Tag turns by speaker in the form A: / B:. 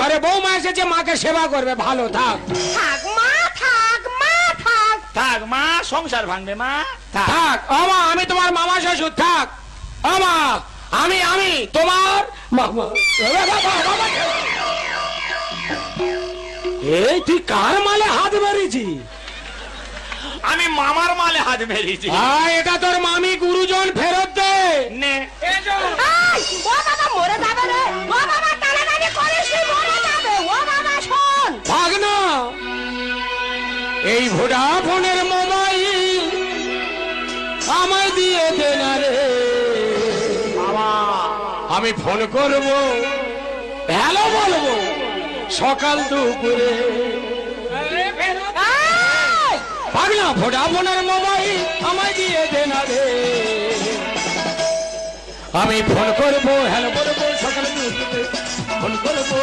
A: ঘরে বৌমা এসেছে, মাকে সেবা করবে। ভালো থাক।
B: থাক মা, থাক মা, থাক।
C: থাক মা, সংসার ভাঙবে মা।
A: থাক আমা, আমি তোমার মামা শ্বশুর। থাক আমা, আমি তোমার মামা। এই তুই কার মালে হাত মেরেছি?
C: আমি মামার মালে হাত মেরেছি।
A: এটা তোর মামি, গুরুজন ফেরত দে।
C: নে
B: এই, ও বাবা মরে যাবে রে। ও বাবা টানাটানি করিস, তুই মরে যাবে। ও বাবা শোন।
A: ভাগ না, এই ভোডাফোনের মোবাইল আমায় দিয়ে দে না রে
C: বাবা।
A: আমি ফোন করব, হ্যালো বলবো সকাল দুপুরে। ভাগ না, ভোডাফোনের মোবাইল আমায় দিয়ে দে না রে। আমি ফোন করব, হ্যালো বলবো সকাল দুপুরে। ফোন করবো।